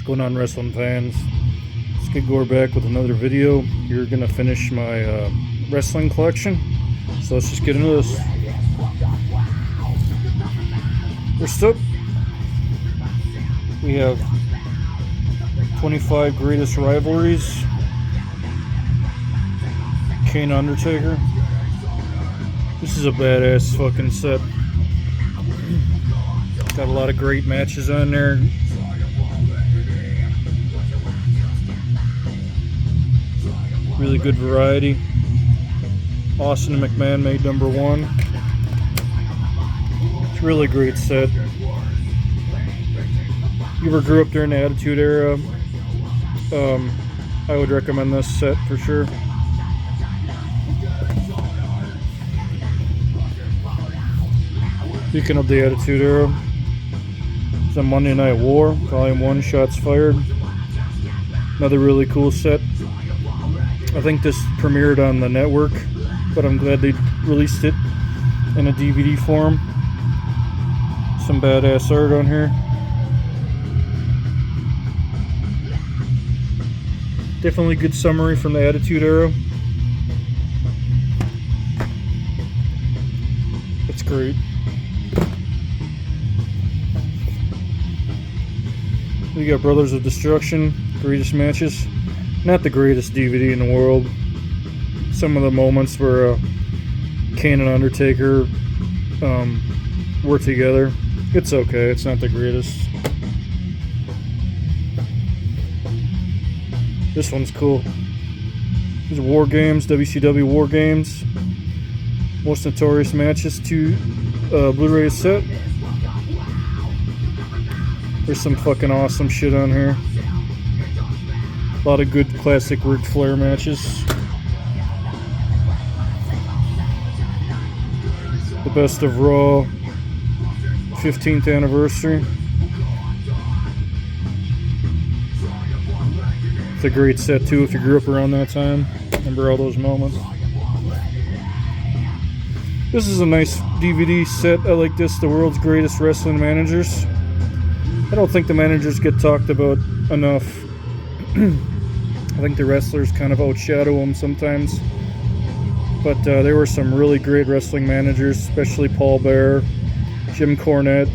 Going on, wrestling fans? Skid Gore back with another video. You're gonna finish my wrestling collection, so let's just get into this. First up, we have 25 greatest rivalries. Kane Undertaker. This is a badass fucking set. Got a lot of great matches on there. Really good variety. Austin and McMahon made #1. It's a really great set. You ever grew up during the Attitude Era? I would recommend this set for sure. Speaking of the Attitude Era, it's a Monday Night War, Volume 1, Shots Fired. Another really cool set. I think this premiered on the network, but I'm glad they released it in a DVD form. Some badass art on here. Definitely good summary from the Attitude Era. It's great. We got Brothers of Destruction, greatest matches. Not the greatest DVD in the world. Some of the moments where Kane and Undertaker were together. It's okay, it's not the greatest. This one's cool. These are War Games, WCW War Games. Most Notorious Matches 2 Blu-ray set. There's some fucking awesome shit on here. A lot of good classic Ric Flair matches. The Best of Raw 15th anniversary. It's a great set too if you grew up around that time. Remember all those moments. This is a nice DVD set. I like this, The World's Greatest Wrestling Managers. I don't think the managers get talked about enough. I think the wrestlers kind of outshadow them sometimes. But there were some really great wrestling managers, especially Paul Bearer, Jim Cornette,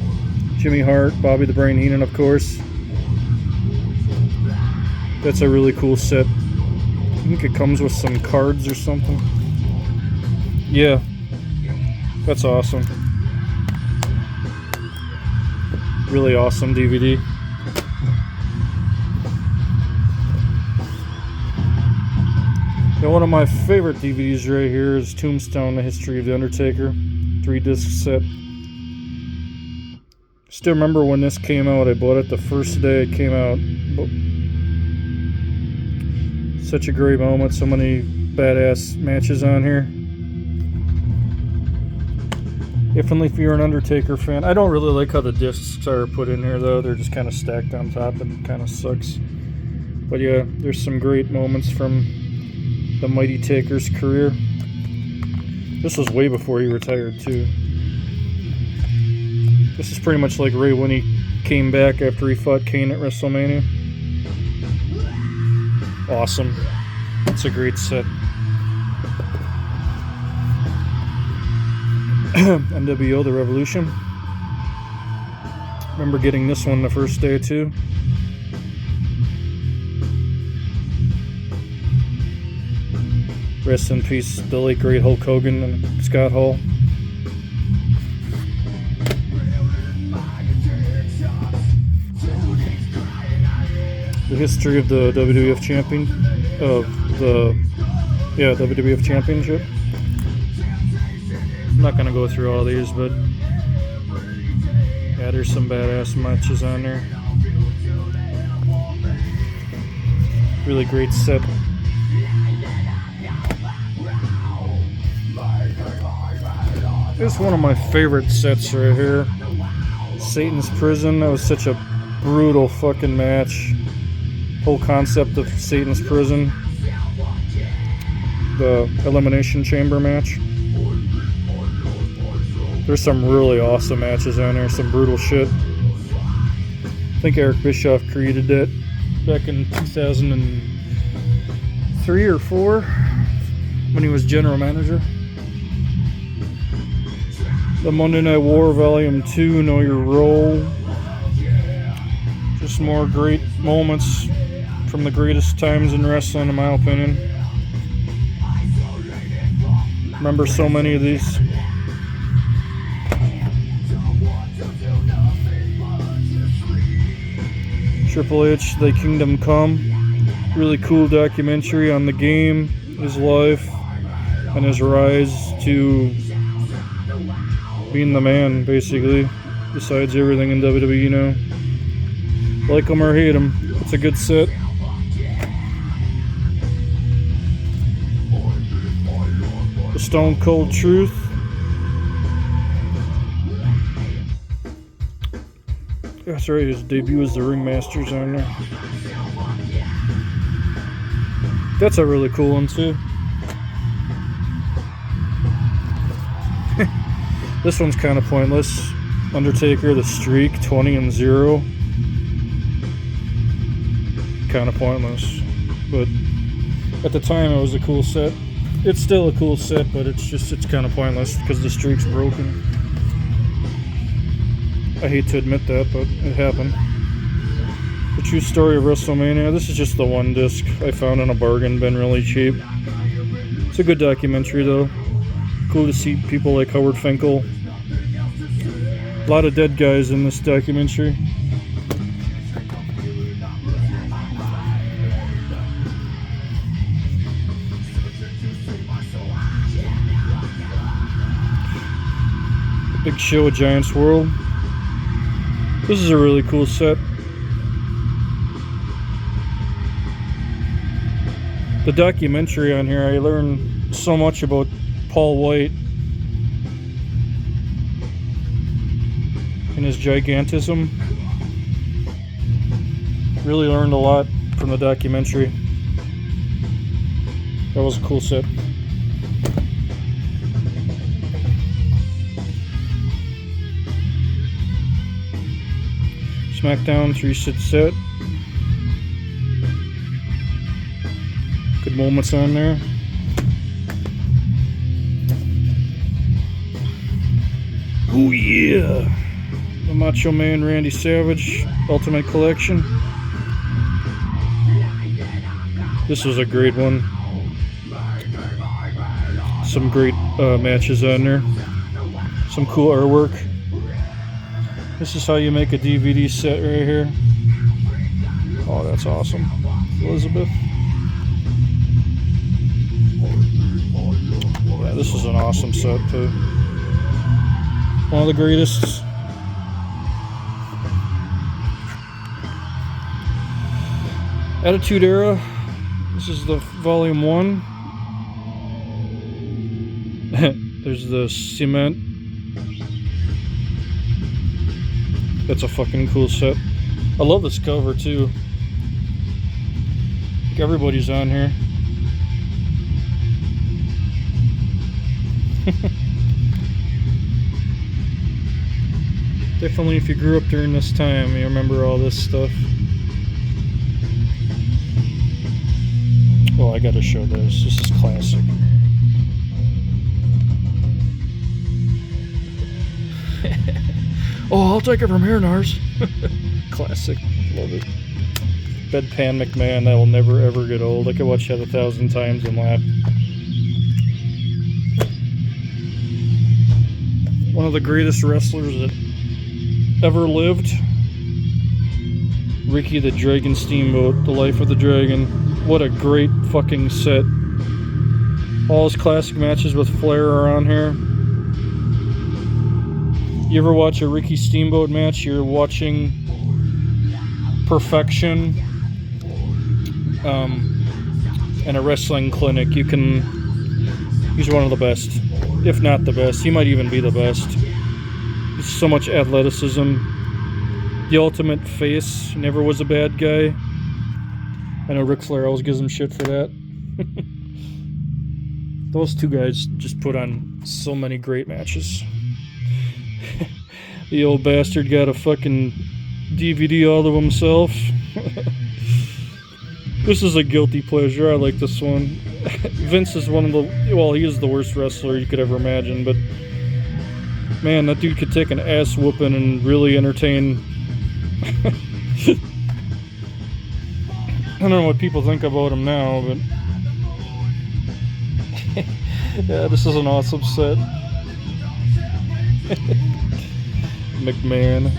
Jimmy Hart, Bobby the Brain Heenan, of course. That's a really cool set. I think it comes with some cards or something. Yeah, that's awesome. Really awesome DVD. Now, one of my favorite DVDs right here is Tombstone, The History of The Undertaker. 3-disc set. Still remember when this came out. I bought it the first day it came out. Such a great moment. So many badass matches on here. Definitely if you're an Undertaker fan. I don't really like how the discs are put in here though. They're just kind of stacked on top and it kind of sucks. But yeah, there's some great moments from the Mighty Taker's career. This was way before he retired too. This is pretty much like Ray when he came back after he fought Kane at WrestleMania. Awesome. It's a great set. NWO The Revolution. Remember getting this one the first day too. Rest in peace, the late great Hulk Hogan and Scott Hall. The history of the WWF champion, WWF Championship. I'm not gonna go through all these, but yeah, there's some badass matches on there. Really great set. This is one of my favorite sets right here. Satan's Prison. That was such a brutal fucking match. Whole concept of Satan's Prison. The Elimination Chamber match. There's some really awesome matches on there. Some brutal shit. I think Eric Bischoff created that back in 2003 or 4 when he was general manager. The Monday Night War Volume 2, Know Your Role. Just more great moments from the greatest times in wrestling, in my opinion. Remember so many of these. Triple H, The Kingdom Come. Really cool documentary on the game, his life, and his rise to being the man, basically. Besides everything in WWE now. Like him or hate him, it's a good set. The Stone Cold Truth. That's right, his debut was the Ringmasters on there. That's a really cool one too. This one's kind of pointless. Undertaker, The Streak, 20-0. Kind of pointless, but at the time it was a cool set. It's still a cool set, but it's kind of pointless because the streak's broken. I hate to admit that, but it happened. The True Story of WrestleMania. This is just the one disc I found in a bargain, been really cheap. It's a good documentary though. Cool to see people like Howard Finkel. A lot of dead guys in this documentary. Big Show at Giants World. This is a really cool set. The documentary on here, I learned so much about Paul White and his gigantism. Really learned a lot from the documentary. That was a cool set. SmackDown 3-sit set. Good moments on there. Oh yeah! The Macho Man Randy Savage Ultimate Collection. This was a great one. Some great matches on there. Some cool artwork. This is how you make a DVD set right here. Oh, that's awesome. Elizabeth. Yeah, this is an awesome set too. One of the greatest. Attitude Era. This is the volume 1. There's the cement. That's a fucking cool set. I love this cover too. I think everybody's on here. Definitely if you grew up during this time, you remember all this stuff. Well, I gotta show this. This is classic. Oh, I'll take it from here, Nars. Classic. Love it. Bedpan McMahon, that will never ever get old. I could watch that 1,000 times and laugh. One of the greatest wrestlers that ever lived. Ricky the Dragon Steamboat, The Life of the Dragon. What a great fucking set. All his classic matches with Flair are on here. You ever watch a Ricky Steamboat match? You're watching perfection in a wrestling clinic. He's one of the best, if not the best. He might even be the best. He's so much athleticism. The ultimate face, never was a bad guy. I know Ric Flair always gives him shit for that. Those two guys just put on so many great matches. The old bastard got a fucking DVD all to himself. This is a guilty pleasure. I like this one. Vince is one of the... Well, he is the worst wrestler you could ever imagine, but... Man, that dude could take an ass whooping and really entertain... I don't know what people think about him now, but... Yeah, this is an awesome set. McMahon.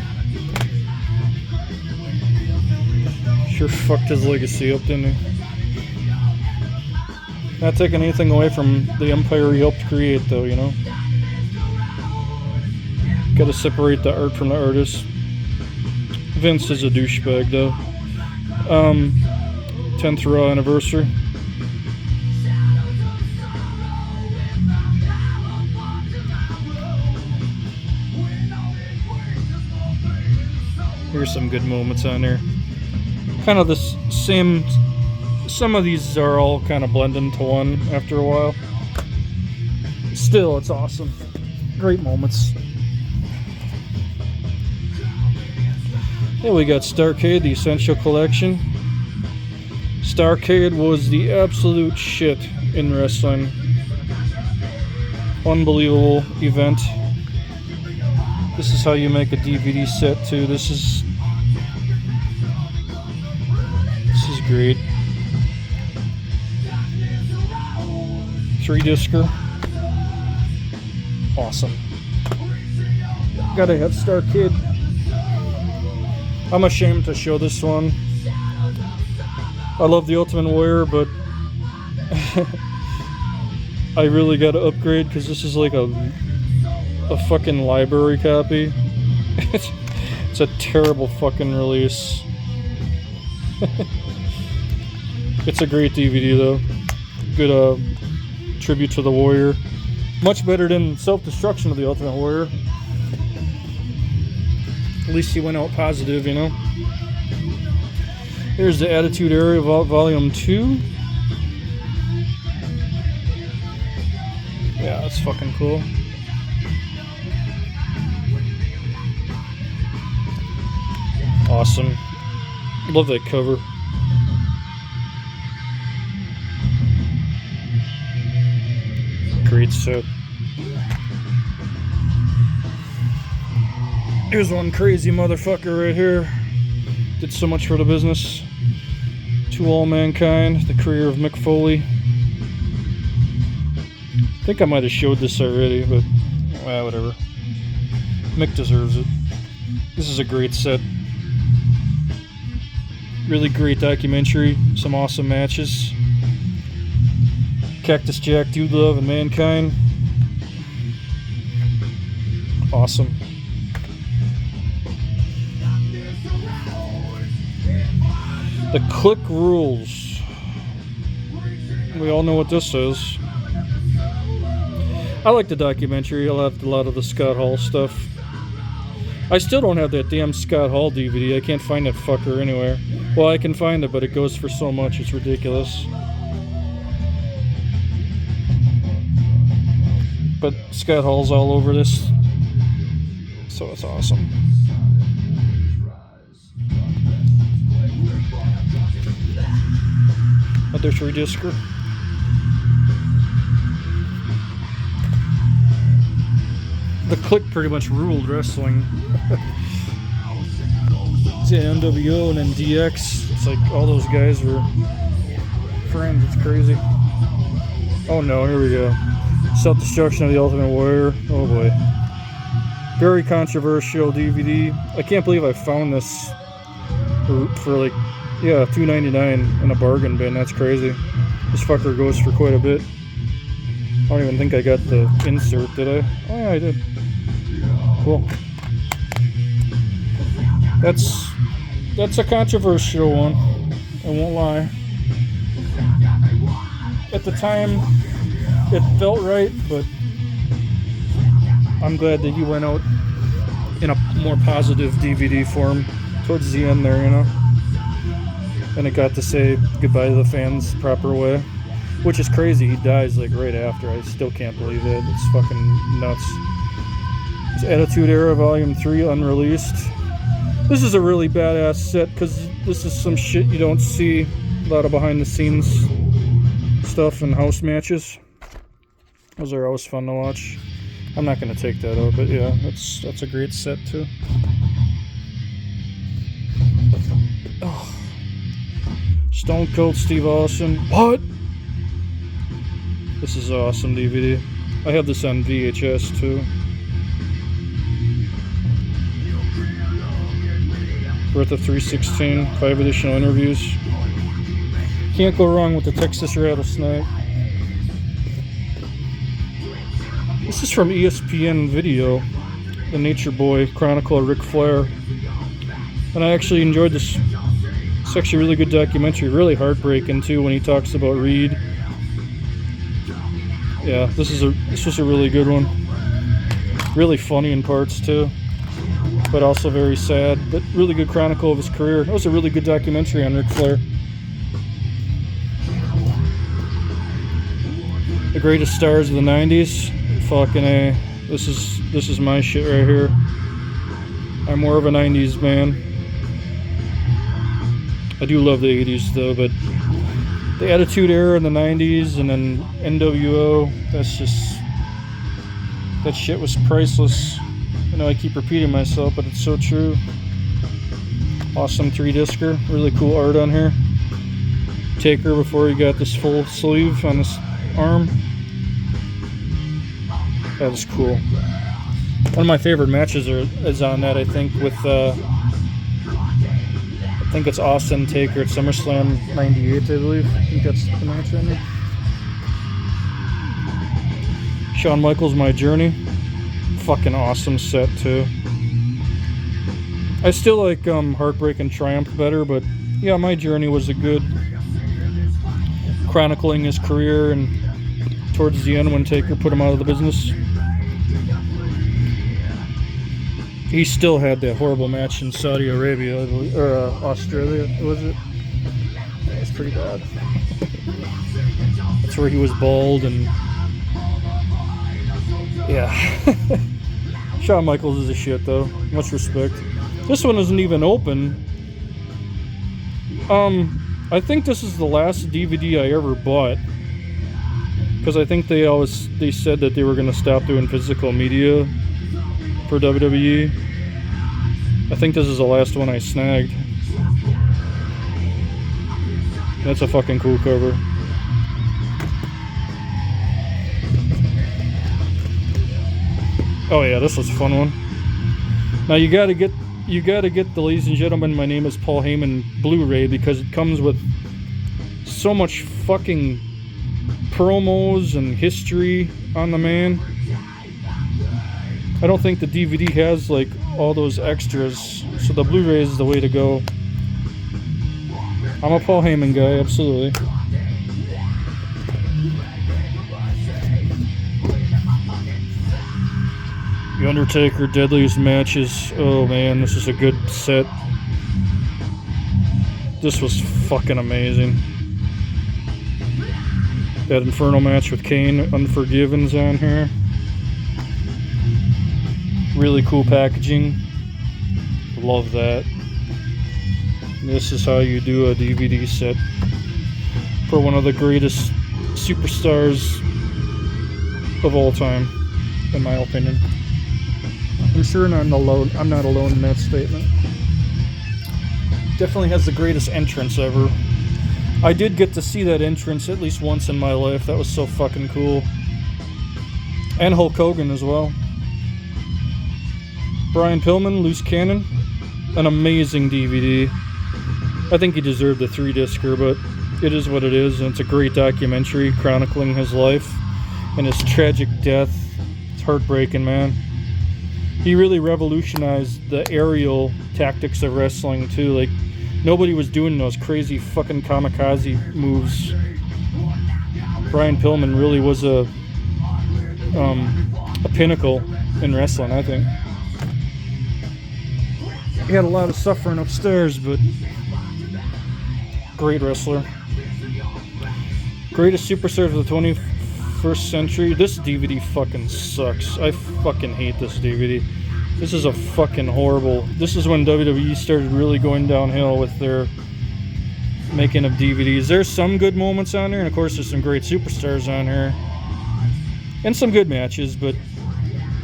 Sure fucked his legacy up, didn't he? Not taking anything away from the empire he helped create, though, you know? Gotta separate the art from the artist. Vince is a douchebag, though. 10th Raw anniversary. Here's some good moments on there. Kind of the same. Some of these are all kind of blend into one after a while. Still, it's awesome. Great moments. Yeah, we got Starrcade, the Essential Collection. Starrcade was the absolute shit in wrestling. Unbelievable event. This is how you make a DVD set too. This is great. 3-discer. Awesome. Gotta have Starrcade. I'm ashamed to show this one. I love the Ultimate Warrior, but I really gotta upgrade because this is like a fucking library copy. It's a terrible fucking release. It's a great DVD though. Good tribute to the Warrior. Much better than Self-Destruction of the Ultimate Warrior. At least he went out positive, you know. Here's the Attitude Era Volume 2. Yeah, that's fucking cool. Awesome. Love that cover. Great set. Here's one crazy motherfucker right here. Did so much for the business. To All Mankind, the career of Mick Foley. I think I might have showed this already, but whatever. Mick deserves it. This is a great set. Really great documentary. Some awesome matches. Cactus Jack, Dude Love, and Mankind. Awesome. The Click Rules. We all know what this is. I like the documentary. I love a lot of the Scott Hall stuff. I still don't have that damn Scott Hall DVD. I can't find that fucker anywhere. Well, I can find it, but it goes for so much. It's ridiculous. But Scott Hall's all over this. So it's awesome. Another 3-discer. The Click pretty much ruled wrestling. It's NWO and then DX. It's like all those guys were friends. It's crazy. Oh no, here we go. Self-Destruction of the Ultimate Warrior. Oh boy. Very controversial DVD. I can't believe I found this for like, yeah, $2.99 in a bargain bin. That's crazy. This fucker goes for quite a bit. I don't even think I got the insert, did I? Oh yeah, I did. Cool. That's a controversial one. I won't lie. At the time, it felt right, but I'm glad that he went out in a more positive DVD form towards the end there, you know. And it got to say goodbye to the fans the proper way, which is crazy. He dies like right after. I still can't believe it. It's fucking nuts. It's Attitude Era Volume 3 unreleased. This is a really badass set because this is some shit you don't see. A lot of behind the scenes stuff in house matches. Those are always fun to watch. I'm not going to take that out, but yeah, that's a great set too. Oh. Stone Cold Steve Austin. What? This is an awesome DVD. I have this on VHS too. Birth of 316, 5 additional interviews. Can't go wrong with the Texas Rattlesnake. This is from ESPN Video, the Nature Boy Chronicle of Ric Flair. And I actually enjoyed this. It's actually a really good documentary, really heartbreaking too when he talks about Reed. Yeah, this was a really good one. Really funny in parts too, but also very sad. But really good chronicle of his career. That was a really good documentary on Ric Flair. The greatest stars of the '90s. Fucking A. This is my shit right here. I'm more of a '90s man. I do love the '80s though, but the Attitude Era in the '90s and then NWO, that shit was priceless. I know I keep repeating myself, but it's so true. Awesome 3-discer, really cool art on here. Taker before he got this full sleeve on his arm. That was cool. One of my favorite matches is on that, I think, with I think it's Austin Taker at SummerSlam 98, I believe. I think that's the match on there. Shawn Michaels, My Journey. Fucking awesome set, too. I still like Heartbreak and Triumph better, but yeah, My Journey was a good chronicling his career and towards the end when Taker put him out of the business. He still had that horrible match in Saudi Arabia, or Australia, was it? That was pretty bad. That's where he was bald and... yeah. Shawn Michaels is a shit, though. Much respect. This one isn't even open. I think this is the last DVD I ever bought. Because I think they said that they were going to stop doing physical media for WWE. I think this is the last one I snagged. That's a fucking cool cover. Oh yeah, this was a fun one. Now you gotta get the Ladies and Gentlemen, My Name is Paul Heyman Blu-ray because it comes with so much fucking promos and history on the man. I don't think the DVD has like all those extras, so the Blu-ray is the way to go. I'm a Paul Heyman guy, absolutely. The Undertaker Deadliest Matches. Oh man, this is a good set. This was fucking amazing. That Inferno match with Kane, Unforgiven's on here. Really cool packaging. Love that. This is how you do a DVD set for one of the greatest superstars of all time, in my opinion. I'm sure I'm not alone in that statement. Definitely has the greatest entrance ever. I did get to see that entrance at least once in my life. That was so fucking cool. And Hulk Hogan as well. Brian Pillman, Loose Cannon. An amazing DVD. I think he deserved the 3-discer, but it is what it is, and it's a great documentary chronicling his life and his tragic death. It's heartbreaking, man. He really revolutionized the aerial tactics of wrestling, too. Like, nobody was doing those crazy fucking kamikaze moves. Brian Pillman really was a pinnacle in wrestling, I think. He had a lot of suffering upstairs, but great wrestler. Greatest superstars of the 21st century. This DVD fucking sucks. I fucking hate this DVD. This is a fucking horrible... This is when WWE started really going downhill with their making of DVDs. There's some good moments on there, and of course there's some great superstars on here. And some good matches, but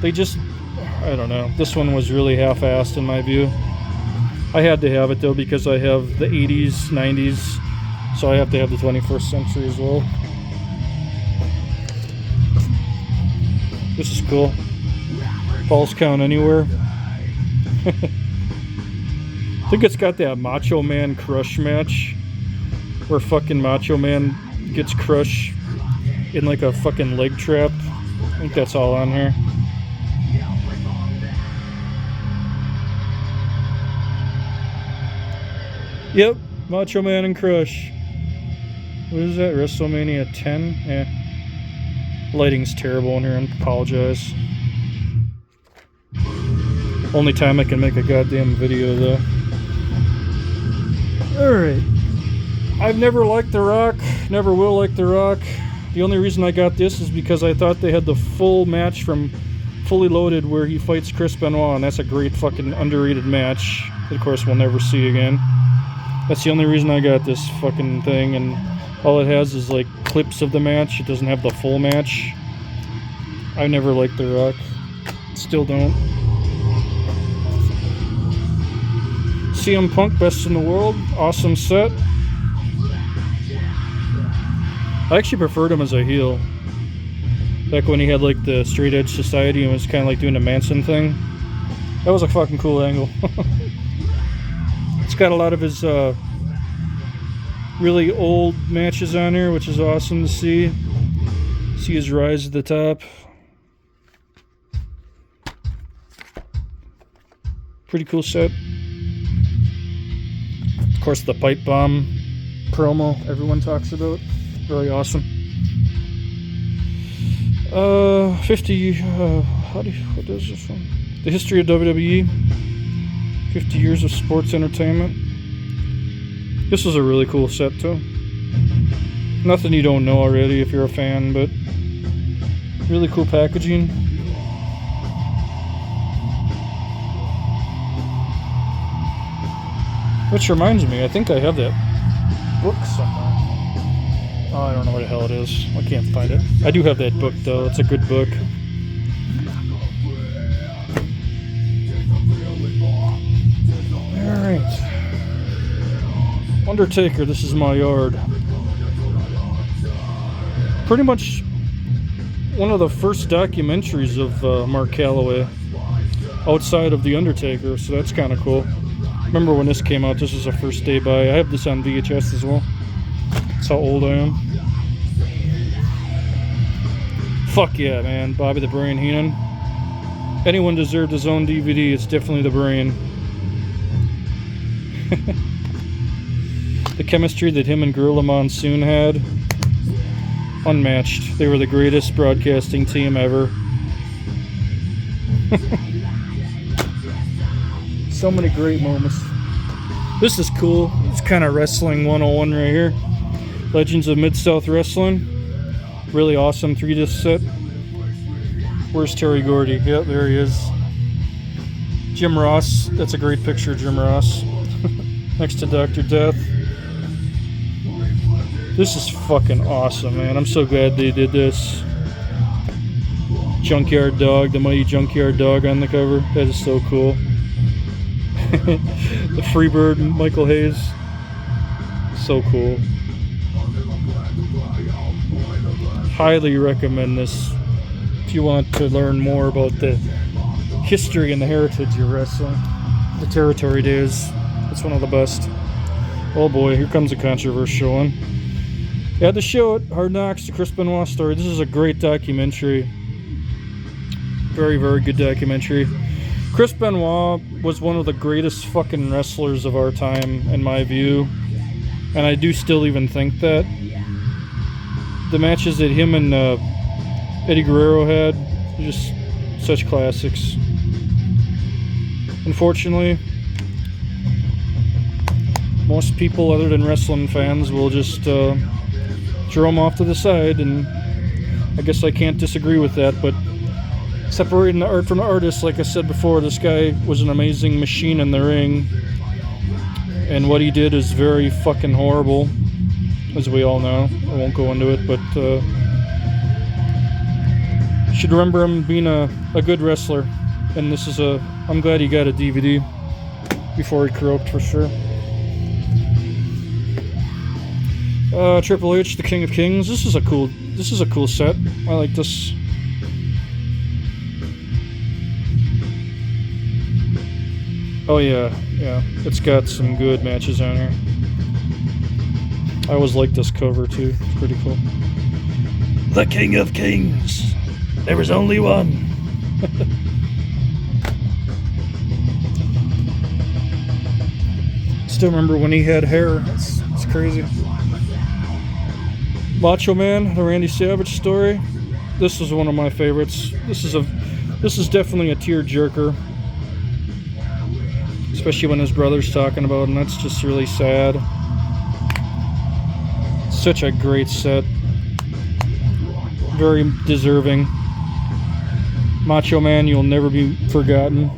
they just... I don't know. This one was really half-assed in my view. I had to have it though because I have the 80s, 90s, so I have to have the 21st century as well. This is cool. Falls Count Anywhere. I think it's got that Macho Man Crush match where fucking Macho Man gets crushed in like a fucking leg trap. I think that's all on here. Yep, Macho Man and Crush. What is that? WrestleMania 10? Yeah. Lighting's terrible in here, I apologize. Only time I can make a goddamn video though. Alright. I've never liked The Rock, never will like The Rock. The only reason I got this is because I thought they had the full match from Fully Loaded where he fights Chris Benoit, and that's a great fucking underrated match. Of course, we'll never see again. That's the only reason I got this fucking thing, and all it has is like clips of the match. It doesn't have the full match. I never liked The Rock. Still don't. CM Punk, Best in the World. Awesome set. I actually preferred him as a heel. Back when he had like the Straight Edge Society and was kind of like doing the Manson thing. That was a fucking cool angle. It's got a lot of his really old matches on here, which is awesome to see. See his rise to the top. Pretty cool set. Of course, the pipe bomb promo everyone talks about. Really awesome. 50. What is this one? The history of WWE. 50 years of sports entertainment. This was a really cool set too. Nothing you don't know already if you're a fan, but really cool packaging. Which reminds me, I think I have that book somewhere. Oh, I don't know where the hell it is. I can't find it. I do have that book though. It's a good book. Alright. Undertaker, This Is My Yard. Pretty much one of the first documentaries of Mark Calloway outside of The Undertaker, so that's kind of cool. Remember when this came out, this was a first day buy. I have this on VHS as well. That's how old I am. Fuck yeah, man. Bobby the Brain Heenan. Anyone deserved his own DVD, it's definitely the Brain. The chemistry that him and Gorilla Monsoon had, unmatched. They were the greatest broadcasting team ever. So many great moments. This is cool. It's kind of wrestling 101 right here. Legends of Mid-South Wrestling. Really awesome 3-disc set. Where's Terry Gordy? Yep, there he is. Jim Ross. That's a great picture of Jim Ross. Next to Dr. Death. This is fucking awesome, man. I'm so glad they did this. Junkyard Dog, the Mighty Junkyard Dog on the cover. That is so cool. The Freebird, Michael Hayes. So cool. Highly recommend this if you want to learn more about the history and the heritage of wrestling. The Territory Days. It's one of the best. Oh boy, here comes a controversial one. Yeah, to show it, Hard Knocks, the Chris Benoit story. This is a great documentary. Very, very good documentary. Chris Benoit was one of the greatest fucking wrestlers of our time, in my view. And I do still even think that. The matches that him and Eddie Guerrero had, just such classics. Unfortunately, most people other than wrestling fans will just throw him off to the side, and I guess I can't disagree with that, but Separating the art from the artist, like I said before, this guy was an amazing machine in the ring. And what he did is very fucking horrible, as we all know. I won't go into it, but you should remember him being a good wrestler. And this is I'm glad he got a DVD before he croaked, for sure. Triple H, the King of Kings. This is a cool set. I like this. Oh yeah, it's got some good matches on here. I always like this cover too. It's pretty cool. The King of Kings. There is only one. Still remember when he had hair. It's crazy. Macho Man, the Randy Savage story. This is one of my favorites. This is definitely a tear-jerker. Especially when his brother's talking about him. That's just really sad. Such a great set. Very deserving. Macho Man, you'll never be forgotten.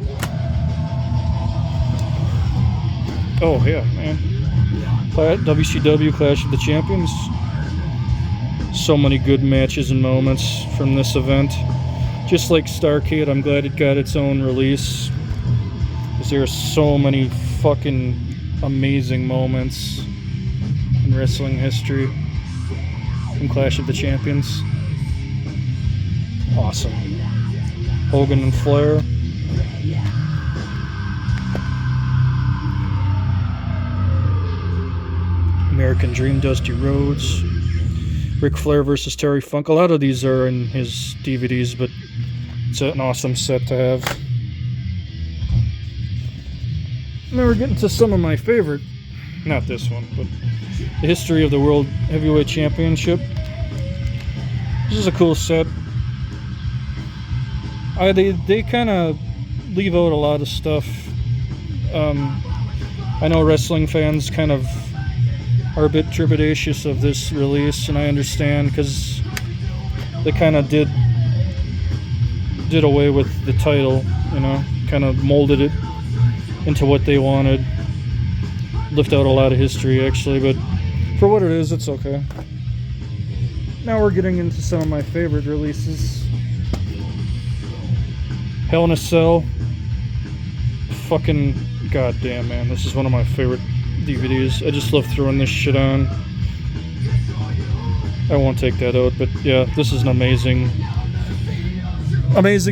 Oh yeah, man. WCW Clash of the Champions. So many good matches and moments from this event. Just like Starrcade, I'm glad it got its own release. Because there are so many fucking amazing moments in wrestling history from Clash of the Champions. Awesome. Hogan and Flair. American Dream, Dusty Rhodes. Ric Flair versus Terry Funk. A lot of these are in his DVDs, but it's an awesome set to have. Now we're getting to some of my favorite, not this one, but the history of the World Heavyweight Championship. This is a cool set. They kind of leave out a lot of stuff. I know wrestling fans kind of are a bit trepidatious of this release, and I understand because they kind of did away with the title, you know, kind of molded it into what they wanted. Left out a lot of history, actually, but for what it is, it's okay. Now we're getting into some of my favorite releases. Hell in a Cell. Fucking goddamn, man. This is one of my favorite DVDs. I just love throwing this shit on. I won't take that out, but yeah, this is an amazing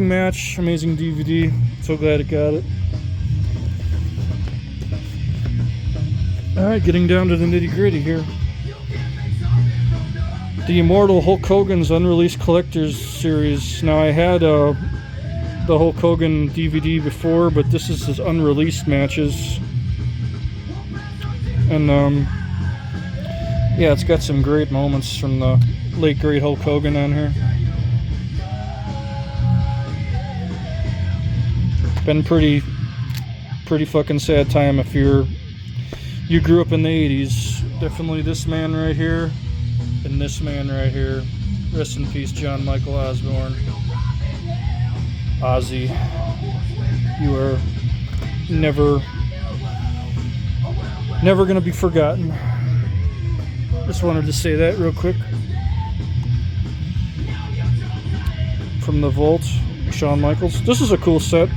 match, amazing DVD. So glad it got it. Alright, getting down to the nitty gritty here. The Immortal Hulk Hogan's Unreleased Collector's Series. Now, I had the Hulk Hogan DVD before, but this is his unreleased matches. And, yeah, it's got some great moments from the late, great Hulk Hogan on here. Been pretty fucking sad time if you grew up in the 80s. Definitely this man right here and this man right here. Rest in peace, John Michael Osborne. Ozzy, you are never gonna be forgotten. Just wanted to say that real quick. From the Vault, Shawn Michaels. This is a cool set.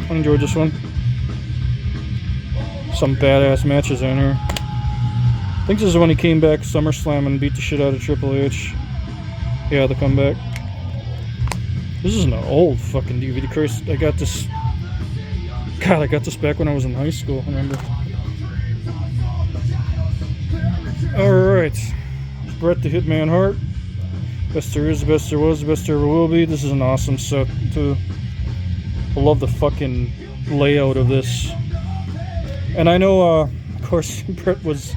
I enjoyed this one. Some badass matches in here. I think this is when he came back SummerSlam and beat the shit out of Triple H. Yeah, the comeback. This is an old fucking DVD. Christ, I got this back when I was in high school, I remember. Alright. Bret the Hitman Hart. Best there is, best there was, best there ever will be. This is an awesome set, too. I love the fucking layout of this. And I know, of course, Bret was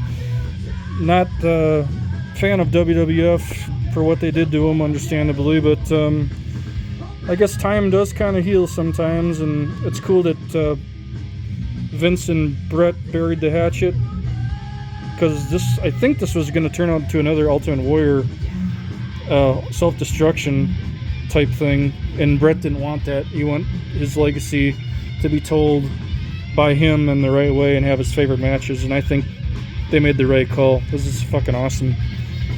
not a fan of WWF for what they did to him, understandably, but I guess time does kind of heal sometimes, and it's cool that Vince and Bret buried the hatchet, because I think this was going to turn out to another Ultimate Warrior self-destruction type thing, and Bret didn't want that. He want his legacy to be told by him in the right way and have his favorite matches, and I think they made the right call. This is fucking awesome.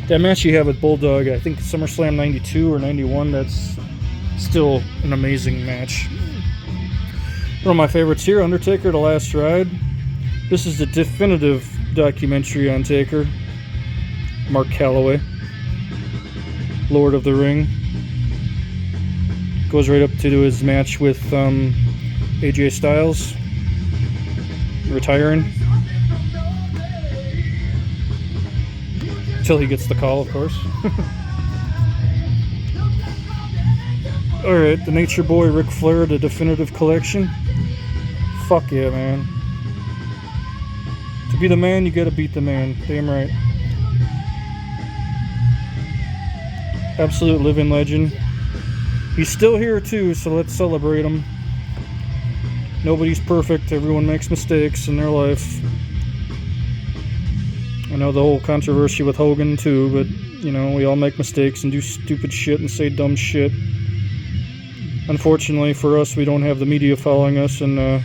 That match you have with Bulldog, I think SummerSlam 92 or 91, that's still an amazing match. One of my favorites here, Undertaker, The Last Ride. This is the definitive documentary on Taker. Mark Calloway, Lord of the Ring. Goes right up to his match with AJ Styles, retiring. Until he gets the call, of course. Alright, the Nature Boy Ric Flair, the definitive collection. Fuck yeah, man. To be the man, you gotta beat the man. Damn right. Absolute living legend. He's still here too, so let's celebrate him. Nobody's perfect. Everyone makes mistakes in their life. I know the whole controversy with Hogan too, but you know, we all make mistakes and do stupid shit and say dumb shit. Unfortunately for us, we don't have the media following us and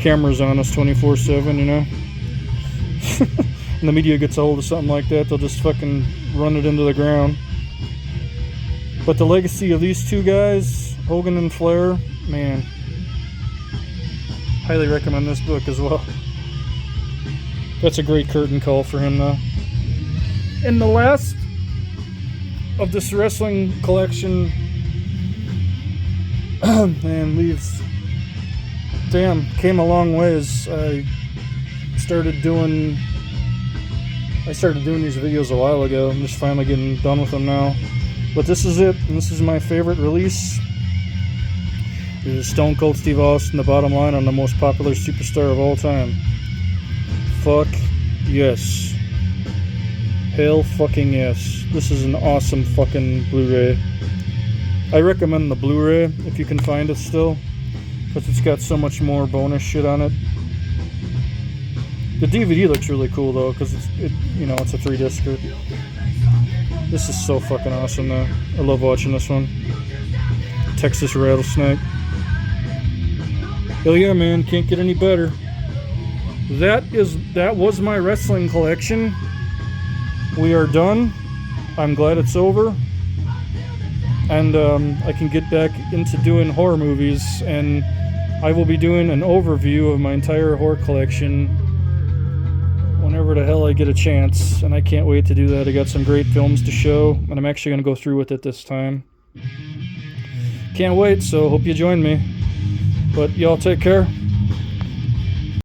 cameras on us 24/7, you know. And the media gets a hold of something like that, they'll just fucking run it into the ground. But the legacy of these two guys, Hogan and Flair, man, highly recommend this book as well. That's a great curtain call for him, though. And the last of this wrestling collection, man, came a long ways. I started doing these videos a while ago. I'm just finally getting done with them now. But this is it, and this is my favorite release. This is Stone Cold Steve Austin, the bottom line on the most popular superstar of all time. Fuck yes. Hell fucking yes. This is an awesome fucking Blu-ray. I recommend the Blu-ray if you can find it still, because it's got so much more bonus shit on it. The DVD looks really cool though, because it's a 3-discer. This is so fucking awesome though. I love watching this one. Texas Rattlesnake. Hell yeah, man, can't get any better. That was my wrestling collection. We are done. I'm glad it's over. And I can get back into doing horror movies, and I will be doing an overview of my entire horror collection whenever the hell I get a chance, and I can't wait to do that. I got some great films to show, and I'm actually going to go through with it this time. Can't wait, so hope you join me. But y'all take care.